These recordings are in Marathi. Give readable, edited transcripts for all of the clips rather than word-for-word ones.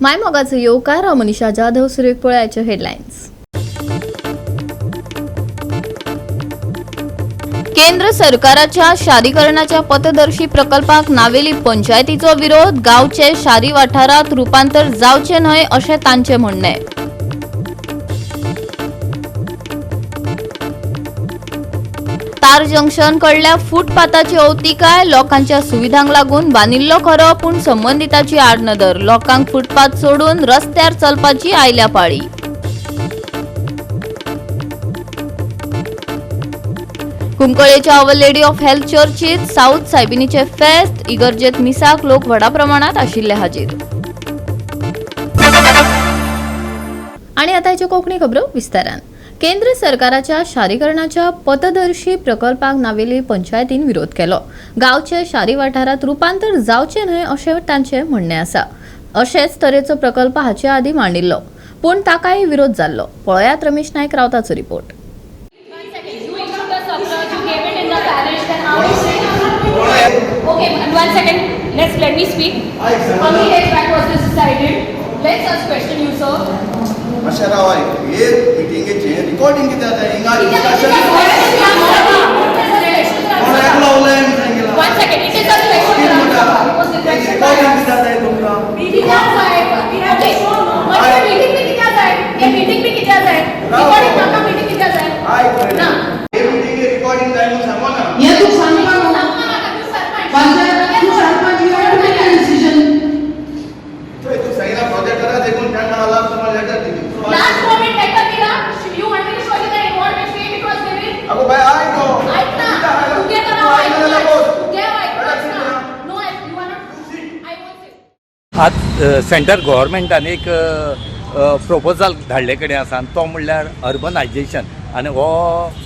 मायमोगाचो येवकार हांव मनीषा जाधव. सुरेख पळयाच्यो हेडलायन्स. केंद्र सरकाराच्या शारीकरणाच्या पथदर्शी प्रकल्पाक नावेली पंचायतीचो विरोध. गांवचे शारी वाठारात रूपांतर जावचे न्हय अशें तांचें म्हणणें. तार जंक्शन कडल्या फुटपाथाची अवतिकाय. लोकांच्या सुविधांक लागून बांदिल्लो खरो पूण संबंधिताची आडनदर. लोकांक फुटपाथ सोडून रस्त्यार चलपाची आयल्या पाळी. कुंकळेच्या अवर लेडी ऑफ हेल्थ चर्चीत साऊथ सायबिनीचे फेस्त. इगर्जेत मिसाक लोक व्हडा प्रमाणात आशिल्ले हाजीर. आणि आता हेच्यो कोंकणी खबरो विस्तारान. केंद्र सरकाराच्या शारीकरणाच्या पथदर्शी प्रकल्पाक नावेली पंचायतीन विरोध केलो. गांवचे शारी वाठारात रूपांतर जावचे न्हय अशें तांचें म्हणणें आसा. अशेच तरेचो प्रकल्प हाचे आदीं मांडिल्लो पूण ताकाय विरोध जाल्लो. पळयात रमेश नायक रावताचो report. Okay, and 1 second. Let me speak. How many days back was this decided? Let's ask question you, sir. अशा ये मीटिंगेचे रिकॉर्डिंग किती आता हिंगा discussion One second. It is a question. Recording किती आता आहे तुमका मीटिंग आहे. Okay. म्हणजे मीटिंग भी किती आहे? ये मीटिंग भी किती आहे? रिकॉर्डिंग नाका मीटिंग किती आहे? हाय ना हे मीटिंग रिकॉर्डिंग जाय म्हणून सांगो ना. ये तू सांग ना. पंचायत तू सरपंच येऊन मेक डिसिजन. तू सगळा प्रोजेक्ट करा देखून त्यांना आला तुम्हाला लेटर दिली. Last moment letter दिला. You want me to show you the involvement fee it was given? अगो बाय ऐक ना. ऐक ना. उद्या करा. उद्या ऐक. No, you wanna? I won't say. आज सेंटर गव्हर्मेंटान एक प्रोपोजल धाडले कडेन आसा आनी तो म्हणल्यार अर्बनायजेशन आनी हो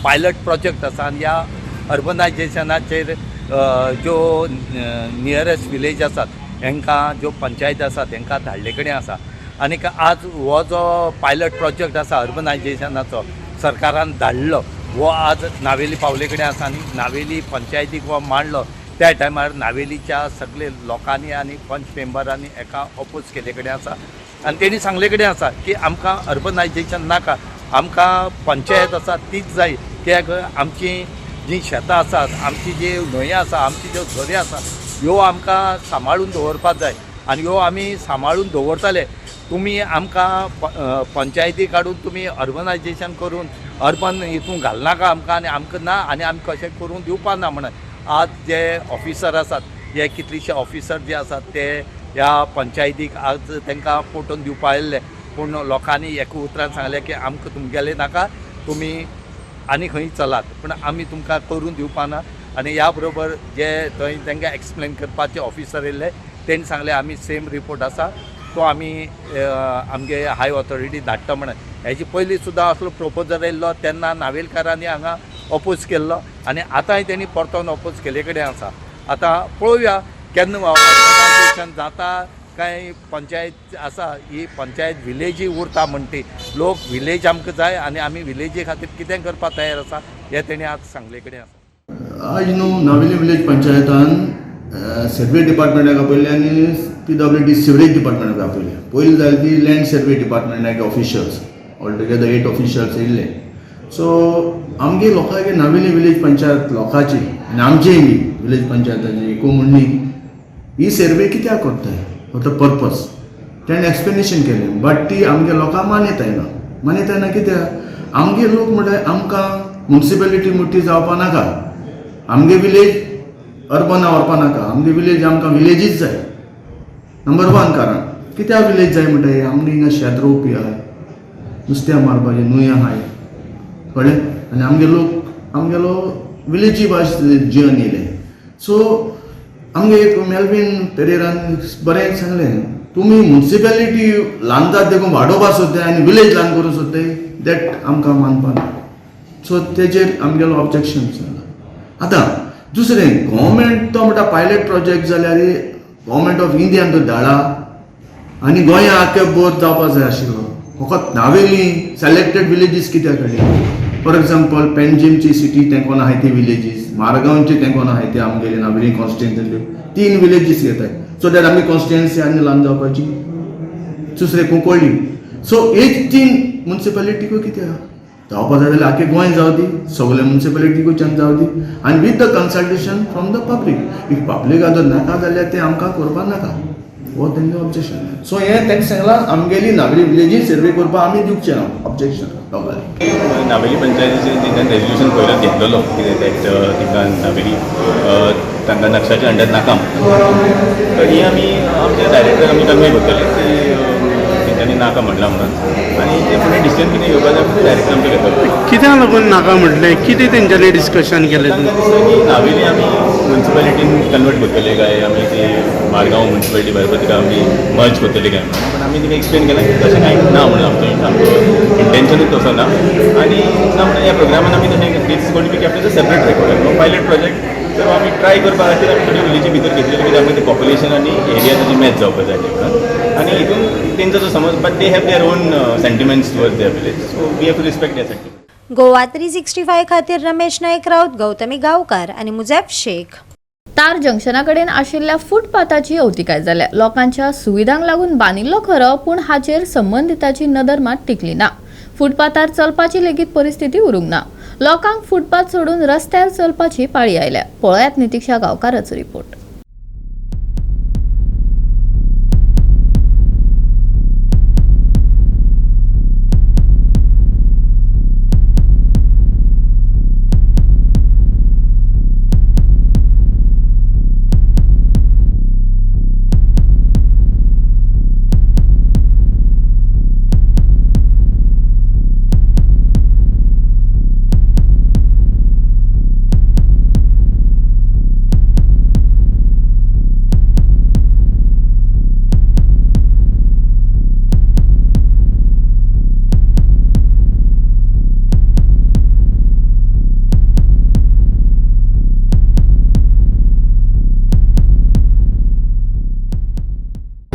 पायलट प्रोजेक्ट आसा आनी ह्या अर्बनायजेशनाचेर ज्यो नियरस्ट विलेज आसात हांकां ज्यो पंचायत आसात तांकां धाडले कडेन आसा. आनीक आज हो जो पायलट प्रोजेक्ट आसा अर्बनायजेशनाचो सरकारान धाडलो हो आज नावेली पावले कडेन आसा आनी नावेली पंचायतीक हो मांडलो त्या टायमार नावेलीच्या सगळे लोकांनी आनी पंच मेंबरांनी एका अपोज केले कडेन आसा आनी तेणी सांगले कडेन आसा की आमकां अर्बनायजेशन नाका, आमकां पंचायत आसा तीच जाय. कित्याक आमची जी शेतां आसात, आमची जी न्हंयो आसा, आमची ज्यो झऱ्यो आसा ह्यो आमकां सांबाळून दवरपाक जाय आनी ह्यो आमी सांबाळून दवरतले. तुमी आमकां पंचायती काडून तुमी अर्बनायजेशन करून अर्बन हितून घालनाका आमकां आनी आमकां ना आनी आमी कशें करून दिवपा ना म्हणून आज जे ऑफिसर आसात हे कितलीशे ऑफिसर जे आसात ते ह्या पंचायतीक आज तांकां पोटोवन दिवपा आयिल्ले पूण लोकांनी एका उतरान सांगलें की आमकां तुमगेले नाका, तुमी आनी खंय चलात पूण आमी तुमकां करून दिवपा ना. आनी ह्या बरोबर जे थंय तांकां एक्सप्लेन करपाचे ऑफिसर येयल्ले तेणी सांगलें आमी सेम रिपोर्ट आसा तो आमी आमगे हाय ऑथॉरिटी धाडटा म्हणून. हेजी पयलीं सुद्दां असलो प्रोपोजल येयल्लो तेन्ना नावेलकारांनी हांगा अपोज केल्लो आनी आतांय तेणी परतून अपोज केले कडेन आसा. आतां पळोवया केन्ना ऑर्गनायजेशन जाता काय पंचायत आसा ही पंचायत विलेजी उरता म्हणटी. लोक विलेज आमकां जाय आनी आमी विलेजी खातीर कितें करपाक तयार आसा हें तेणी आज सांगले कडेन आसा. आज न्हू नावेली विलेज पंचायतान सर्वे डिपार्टमेंटाक आपयले आनी PWD सिवरेज डिपार्टमेंटाक आपयले. पयलीं जाली ती लँड सर्वे डिपार्टमेंटाक ऑफिशियल्स ऑल टुगेदर 8 ऑफिशियल्स येयल्ले. सो आमगे लोकांगे नावेली विलेज पंचायत लोकांची आनी आमचेय बी विलेज पंचायताची एकू म्हणणी ही सर्वे कित्याक करताय फॉर द पर्पज तेणें एक्सप्लेनेशन केलें बट ती आमगे लोकांक मानिताय ना कित्याक आमगे लोक म्हणल्यार आमकां म्युनिसिपॅलिटी मोठी जावपा नाका, आमगे विलेज अर्बना व्हरपा नाका, आमगे विलेज आमकां विलेजीच जाय. नंबर 1 कारण कित्याक विलेज जाय म्हणटा आमगे हिंगा शेत रोवपी आहाय, नुस्त्या मारपाचें न्हंय आहाय कळ्ळें आनी आमगेलो विलेजी भाश जिवन येयलें. सो आमगे एक मेल्विन पेरेरान बरें सांगलें तुमी म्युनिसिपॅलिटी ल्हान जात देखून वाडोवपा सोदताय आनी विलेज ल्हान करूंक सोदताय दॅट आमकां मानपा ना. सो तेजेर आमगेलो ऑब्जेक्शन जाला. आतां दुसरें गव्हर्मेंट तो म्हणटा पायलट प्रोजेक्ट जाल्यार गव्हर्मेंट ऑफ इंडियान तो धाडा आनी गोंया आख्या बोर जावपा जाय आशिल्लो. फकत नावेली सिलेक्टेड विलेजीस कित्याक काडली. फॉर एग्जाम्पल पेंजीमची सिटी तेंकोन आहाय ती विलेजीस, मारगांवचे तेंकोन आहाय ते आमगेले नावेली कॉन्स्टिट्युएन्सी 3 विलेजीस घेताय सो दॅट आमी कॉन्स्टिट्युएन्सी आनी ल्हान जावपाची. दुसरे कुंकोळी. सो एक तीन म्युनिसिपालिटीको कितें आहा जावपा जाय जाल्यार आख्खे गोंय जावं दी, सगळे म्युनिसिपालिटीकूच्यान जावं दी, आनी with the consultation from the public. If public जर नाका जाल्यार ते आमकां करपा नाका, हो तेंचें ऑब्जेक्शन. सो हें तेंका सांगलां आमगेली नागरी विलेजीन सर्वे करपा आमी दिवचें ना ऑब्जेक्शन लोकांनी. नावेली पंचायतीचें तेंच्यान रेजल्युशन पयलोच घेतलेलो कितें दॅट तिका नावेली तांकां नक्षाच्या अंडर नाका तर ही आमी आमचे डायरेक्टर आमी कन्वे करतले की तेंच्यांनी नाका म्हणलां म्हणून आनी ते फुडें डिसिजन कितें घेवपाक जाय ते डायरेक्टर आमचे घेतलो. कित्याक लागून नाका म्हटलें, कितें तेंच्यांनी डिस्कशन केलें? तांकां दिसता की नावेली आमी म्युनिसिपालिटीन कन्वर्ट करतले काय, आमी ती मारगांव म्युनिसिपालिटी बरोबर तिका आमी मर्ज करतले काय म्हणून. पण आमी तिका एक्सप्लेन केलें की तशें कांय ना म्हणून आमचो इंटेन्शनूच तसो ना. आनी ना म्हणून ह्या प्रोग्रामान आमी तशें this going to be kept as a separate record pilot project. तर आमी ट्राय करपा खातीर आमी थोडी विलेजी भितर घेतलेली कित्याक आमी पॉप्युलेशन आनी एरिया ताची मॅच जावपाक जाय म्हणून. आनी हितून तेंचो जो समज but they have their own sentiments towards their village, so we have to respect their sentiment. Goa 365 खातीर रमेश नायक राऊत, गौतमी गांवकार आनी मुजेब शेख. तार जंक्शनाकडेन आशिल्ल्या फुटपाथाची अवतिकाय जाल्या. लोकांच्या सुविधांक लागून बांदिल्लो खरो, पूण हाचेर संबंधिताची नदर मात टिकली ना. फुटपाथार चलपाची लेगीत परिस्थिती उरूंक ना. लोकांक फुटपाथ सोडून रस्त्यार चलपाची पाळी आयल्या. पळयात नितीक्षा गांवकाराचो रिपोर्ट.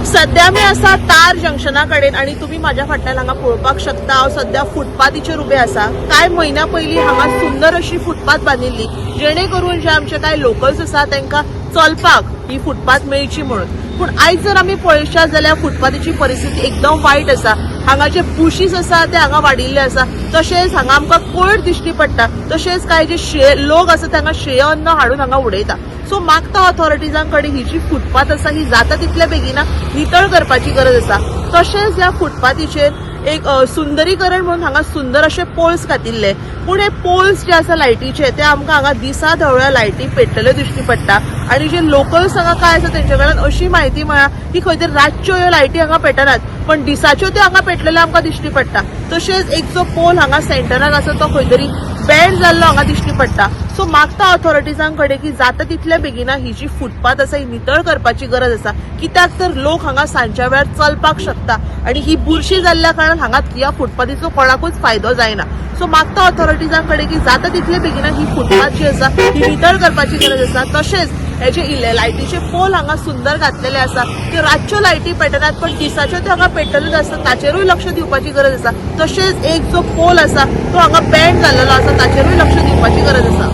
सध्या मी असा तार जंक्शना कडेन आणि तुम्ही माझ्या फाटल्यान हांगा पळोवपाक शकता. हांव सध्या फुटपाथीचेर उबे आसा. कांय म्हयन्या पयलीं हांगा सुंदर अशी फुटपाथ बांदिल्ली जेणे करून जे आमचे कांय लोकल्स आसा तांकां चलपाक ही फुटपाथ मेळची म्हणून. पूण आयज जर आमी पळयशात जाल्यार फुटपाथीची परिस्थिती एकदम वायट आसा. हांगा जे बुशीस आसा ते हांगा वाडिल्ले आसा. तशेंच हांगा आमकां कोयर दिश्टी पडटा. तशेंच कांय जे लोक आसा तांकां शेय अन्न हाडून हांगा उडयता. सो मागता ऑथॉरिटीजां कडेन ही जी फुटपाथ आसा ही जाता तितले बेगिना नितळ करपाची गरज आसा. तशेंच ह्या फुटपाथीचेर एक सुंदरीकरण म्हणून हांगा सुंदर अशे पोल्स घातिल्ले. पूण हे पोल्स जे आसा लायटीचे ते आमकां हांगा दिसा ढवळ्या लायटी पेटलेल्यो दिश्टी पडटा. आनी जे लोकल्स हांगा काय आसा तेंच्या कडल्यान अशी म्हायती मेळ्ळा की खंय तरी रातच्यो ह्यो लायटी हांगा पेटनात पण दिसाच्यो त्यो हांगा पेटलेल्यो आमकां दिश्टी पडटा. तशेंच एक जो पोल हांगा सेंटराक आसा तो खंय तरी बँड जाल्लो हांगा दिश्टी पडटा. सो मागता ऑथॉरिटीजां कडेन की जाता तितले बेगिना ही जी फुटपाथ आसा ही नितळ करपाची गरज आसा. कित्याक तर लोक हांगा सांजच्या वेळार चलपाक शकता आनी ही बुरशी जाल्ल्या कारणान हांगा ह्या फुटपाथीचो कोणाकूच फायदो जायना. सो मागता ऑथॉरिटीजां कडेन की जाता तितले बेगिना ही फुटपाथ जी आसा ही नितळ करपाची गरज आसा. तशेंच हे जे लायटीचे पोल हांगा सुंदर घातलेले आसा त्यो रातच्यो लायटी पेटनात पण दिसाच्यो त्यो हांगा पेटलेल्योच आसता. ताचेरूय लक्ष दिवपाची गरज आसा. तशेंच एक जो पोल आसा तो हांगा बँड जाल्लो आसा ताचेरूय लक्ष दिवपाची गरज आसा.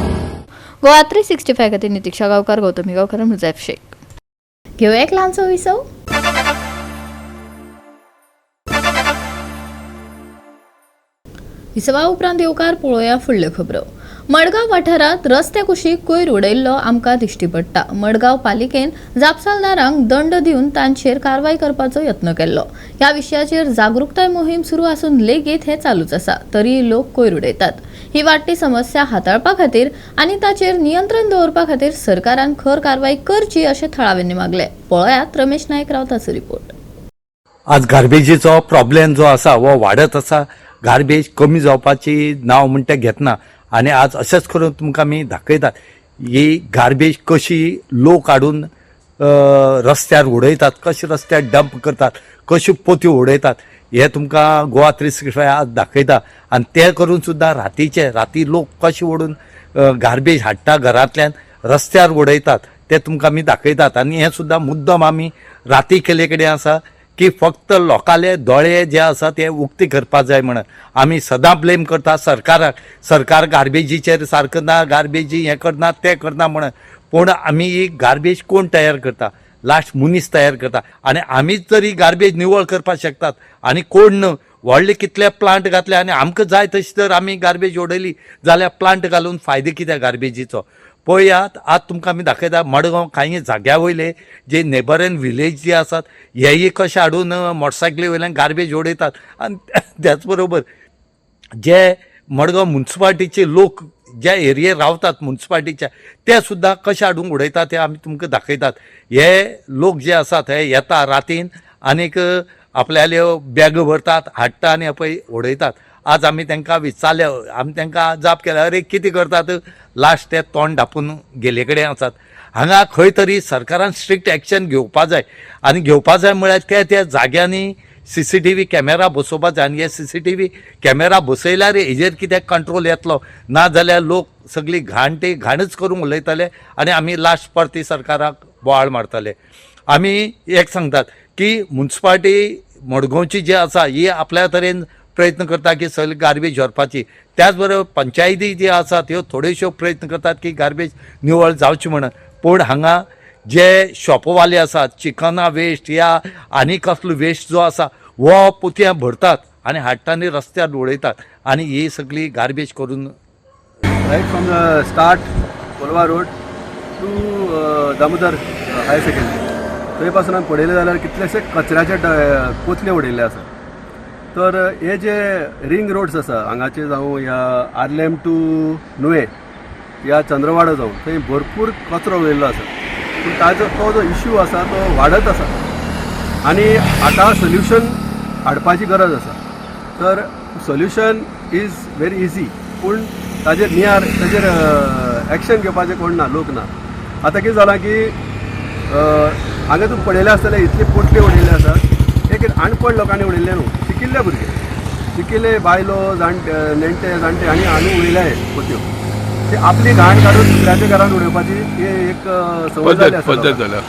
गोवा 365 खातीर नितीक्षा गांवकार, गौतमी गांवकार, मुजेब शेख. घेऊया एक ल्हानसो विसव. विसवा उपरांत येवकार पळोवया फुडल्यो खबरो. मडगांव वाठारांत रस्ते कुशीक कोयर उडयल्लो आमकां दिश्टी पडटा. मडगांव पालिकेन जापसालदारांक दंड दिवन तांचेर कारवाय करपाचो यत्न केल्लो. ह्या विशयाचेर जागृताय मोहीम सुरू आसून लेगीत हे चालूच आसा. तरी लोक कोयर उडयतात. ही वाडटी समस्या हाताळपा खातीर आनी ताचेर नियंत्रण दवरपा खातीर सरकारान खर कारवाय करची अशें थळाव्यांनी मागले. पळयात रमेश नायक रावताचो रिपोर्ट. आज गार्बेजीचो प्रॉब्लेम जो आसा वो वाडत आसा. गार्बेज कमी जावपाची नांव म्हणटा घेतना आनी आज अशेंच करून तुमकां आमी दाखयतात ही गार्बेज कशी लोक हाडून रस्त्यार उडयतात, कशे रस्त्यार डंप करतात, कश्यो पोत्यो उडयतात हे तुमकां गोवा 365 आज दाखयता. आनी ते करून सुद्दां राती लोक कशे ओडून गार्बेज हाडटा घरांतल्यान रस्त्यार उडयतात ते तुमकां आमी दाखयतात. आनी हे सुद्दां मुद्दम आमी राती केले कडेन आसा की फक्त लोकांले दोळे जे आसा ते उक्ते करपाक जाय म्हणून आमी सदां ब्लेम करता सरकाराक. सरकार गार्बेजीचेर सारको ना, गार्बेजी हें करना तें करना म्हणून. पूण आमी ही गार्बेज कोण तयार करता? लास्ट मनीस तयार करता आनी आमीच जरी गार्बेज निवळ करपाक शकतात आनी कोण न व्हडले कितले प्लांट घातले आनी आमकां जाय तशी जर आमी गार्बेज उडयली जाल्यार प्लांट घालून फायदो कित्याक गार्बेजीचो. पळयात आज तुमकां आमी दाखयता मडगांव कांय जाग्या वयले जे नेबरन विलेज जे आसात हेय कशे हाडून मोटरसायकली वयल्यान गार्बेज उडयतात आनी त्याच बरोबर जे मडगांव म्युन्सिपाल्टीचे लोक ज्या एरियेर रावतात म्युन्सिपाल्टीच्या ते सुद्दां कशे हाडून उडयतात ते आमी तुमकां दाखयतात. हे लोक जे आसात हे येता रातीन आनीक आपल्याल्यो बॅगो भरतात हाडटा आनी पळय उडयतात. आज आमी तांकां विचारले आमी तांकां जाप केला अरे कितें करतात लास्ट ते तोंड धापून गेले कडेन आसात. हांगा खंय तरी सरकारान स्ट्रिक्ट एक्शन घेवपा जाय आनी घेवपा जाय म्हळ्यार त्या जाग्यांनी CCTV कॅमेरा बसोवपाक जाय आनी हे CCTV कॅमेरा बसयल्यार हेजेर कित्याक कंट्रोल येतलो ना जाल्यार लोक सगळी घाण ते घाणच करून उलयतले आनी आमी लास्ट परती सरकाराक बोवाळ मारतले. आमी एक सांगतात की म्युन्सिपाल्टी मडगांवची जी आसा ही आपल्या तरेन प्रयत्न करता की सगळी गार्बेज व्हरपाची. त्याच बरोबर पंचायती जी आसात ह्यो थोड्योश्यो प्रयत्न करतात की गार्बेज निवळ जावची म्हणून. पूण हांगा जे शॉपवाले आसात चिकना वेस्ट या आनी कसलो वेस्ट जो आसा हो पोतयां भरतात आनी हाडटा आनी रस्त्यार उडयतात आनी ही सगळी गार्बेज करून right from the start Colva road to Damodar higher secondary थंय पासून आमी पळयलें जाल्यार कितलेशे कचऱ्याचे पोतले उडयल्ले आसा. तर हे जे रिंग रोड्स आसा हांगाचे जावं या आर्लेम टू नुवें या चंद्रवाडा जावं थंय भरपूर कचरो उडयल्लो आसा. पूण ताजो तो जो इश्यू आसा तो वाडत आसा आनी आतां सोल्युशन हाडपाची गरज आसा. तर सोल्युशन इज व्हेरी इजी पूण ताजेर एक्शन घेवपाचें कोण ना लोक ना. आतां कितें जालां की हांगा तूं पळयलें आसतलें इतले पोटले उडयल्ले आसात. एक अनपड लोकांनी उडयल्ले न्हू शिकिल्ले भुरगे शिकिल्ले बायलो नेणटे जाणटे आनी उडयले पोत्यो ते आपली घाण काडून दुसऱ्याच्या घरान उडोवपाची ही एक संवय जाली आसा.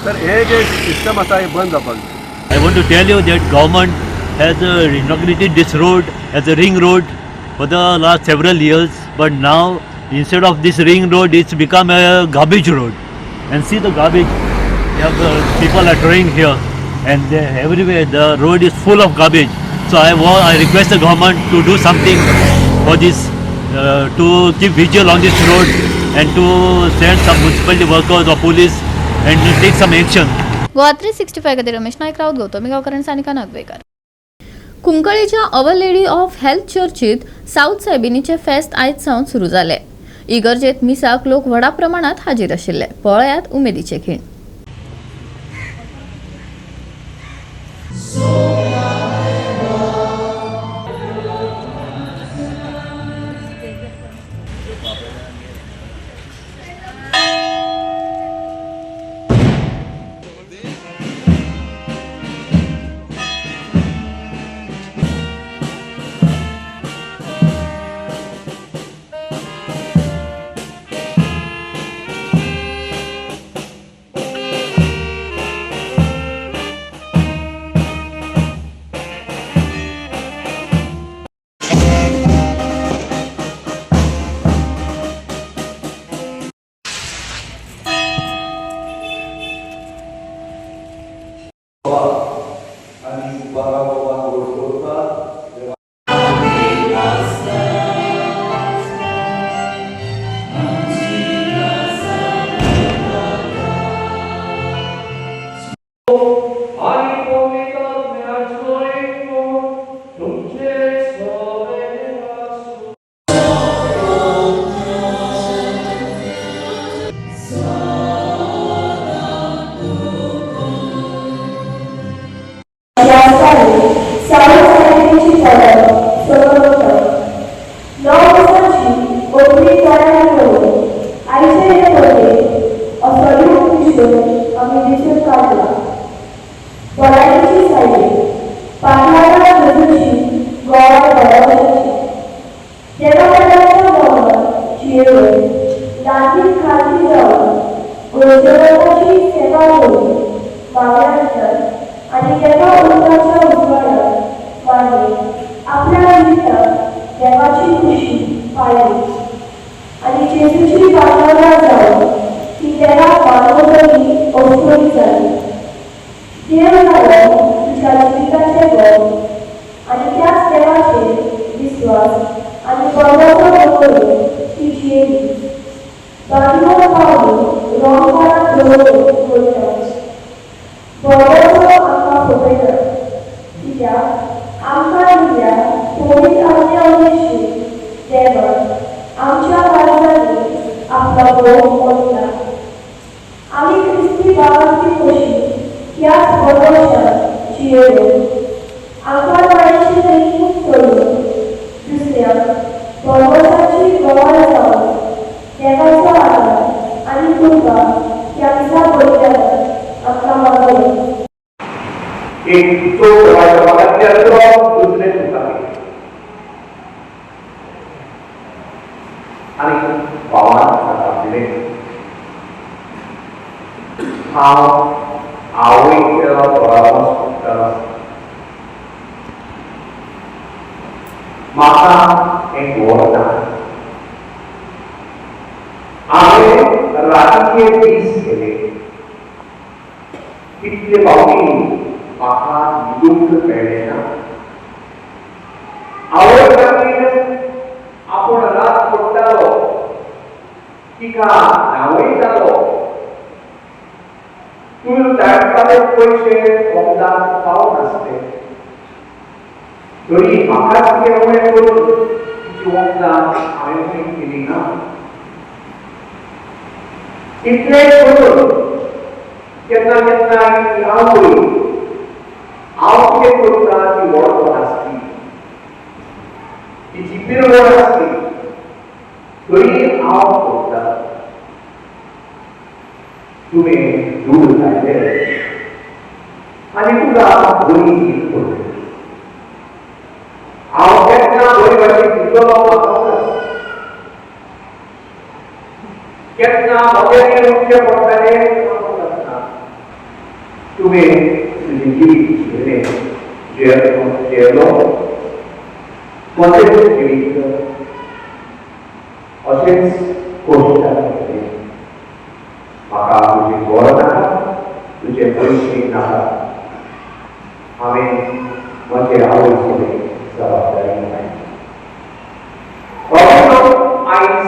तर हे जे सिस्टम आसा हे बंद जावपाक जाय. I want to tell you that government has inaugurated this road as a ring road for the last several years, but now instead of this ring road it's become a garbage road. And see the garbage people are throwing here and everywhere the road is full of garbage. So I request the government to do something for this, to keep vigil on this road and to send some municipality workers or police and take some action. Goa 365 खातीर रमेश नायक राऊत गौतमी गांवकर आनी सानिका नागवेकर. कुंकळेच्या अवर लेडी ऑफ हेल्थ चर्चीत साऊथ सायबिनीचे फेस्त आयज सावन सुरू जाले. इगर्जेत मिसाक लोक व्हडा प्रमाणात हाजीर आशिल्ले. पळयात उमेदीचे खीण. आणि त्याच्या उन्हाच्या उज्ज्वलात देव आणि त्याच देवाचे विश्वास आणि परमेश्वर करून ती जियेली. बांधून पावली रोमकारात दवरून बोलतात. परमेश्वर आमकां पळयता. कित्याक आमकां दिल्या पोलीस आज्ञावळीशी देवान आमच्या काळजांनी आपला भोग मोडला. आमी क्रिस्ती बाळांची कशी त्याच भरवशात जियेलो. आंगणवाडीची तैकीत सोडून दुसऱ्याक भरवशाची गवाय जावन देवाचो आदार आनी कृपा ह्या दिसा पळयतात आमकां मागयली. एक चोर दुसरे सुतारी आणि भावान आपले हांव आवयक केलो परामर्श करतालो. म्हाका एक व्हड ना. हांवें राजकीय दीस केले. कितले फावटी म्हाका दुख मेळ्ळें ना. आवय खातीर आपूण रात पडटालो, तिका न्हावयतालो. तुवें धाडपाचे पयशे वखदाक पावनासले. तरी म्हाकाच केवळे करून तिची वखदां हांवें केली ना. इतले करून केन्ना केन्ना ती आवय हांव कितें करता ती वळखून आसली. तिची पिरवण आसली तरी हांव करता. तुवें दूर लायले आनी तुका बरी हीत पडली. हांव केन्ना बरे भाशेन दितलो म्हाका केन्ना म्हजें उठचें पडटलें तुवें तुजें जिवीत जेलो म्हजें जिवीत अशेंच कोश्टान केलें. म्हाका तुजें घर नाका, तुजे पयशे नाका. हांवें म्हजे आवयचे जबाबदारी घेतली. आयज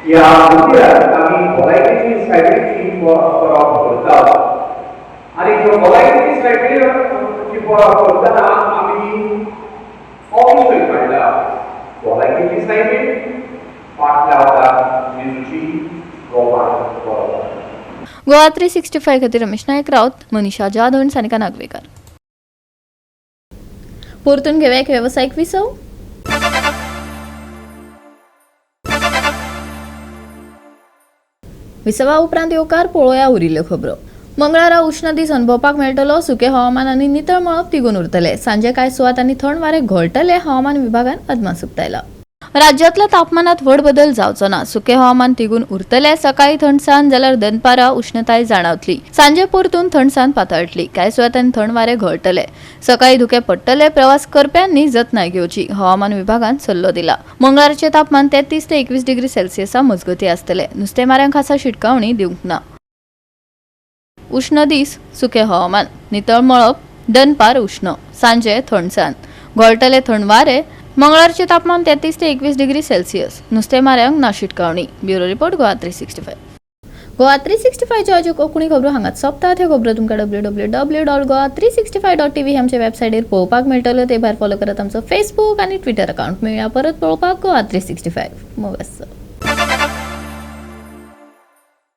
ह्या मंदिरांत आमी भलायकेची सायडीची परब करता. आणि ह्यो भलायकेची सायडीची परब करतना आमी हो विशय काडला. भलायकेची सायडीन पाट लावता जेजूची गोवान परब. गोवा 365 खातीर रमेश नायक रावत, मनीषा जाधव आनी सानिका नागवेकर. परतून घेवया एक वेवसायीक विसव. विसवा उपरांत येवकार पळोवया उरिल्ल्यो खबरो. मंगळारा उष्ण दीस अनुभवपाक मेळटलो. सुके हवामान आनी नितळ मळब तिगून उरतले. सांजे कांय सुवात आनी थंड वारे घोळटले, हवामान विभागान अदमास उक्तायला. राज्यातल्या तापमानात व्हड बदल जावचो ना. सुके हवामान तिगून उरतले. सकाळी थंडसाण जाल्यार दनपारा उष्णताय जाणवतली. सांजे परतून थंडसाण पातळटली. कांय सुवातांनी थंड वारे घोळटले. सकाळी धुके पडटले. प्रवास करप्यांनी जतनाय घेवची, हवामान विभागान सल्लो दिला. मंगळारचे तापमान 33 ते 21 डिग्री सेल्सियसा मजगती आसतले. नुस्तेमाऱ्यांक खासा शिटकावणी दिवंक ना. उष्ण दीस सुके हवामान, नितळ मळब, दनपार उष्ण, सांजे थंडसाण, घोळटले थंड वारे. मंगळारचे तापमान 33 ते 21 डिग्री सेल्सियस. नुस्तेमाऱ्यांक ना शिटकावणी. Bureau report Goa 365. गोवा 365च्यो अज्यो कोंकणी खबरो हांगाच सोंपतात. ह्यो खबरो तुमकां www.goa365.tv आमचे वेबसायटीर पळोवपाक मेळटल्यो. ते भायर फॉलो करात आमचो फेसबूक आनी ट्विटर अकाउंट. मेळया परत पळोवपाक गोवा 365. मोगस.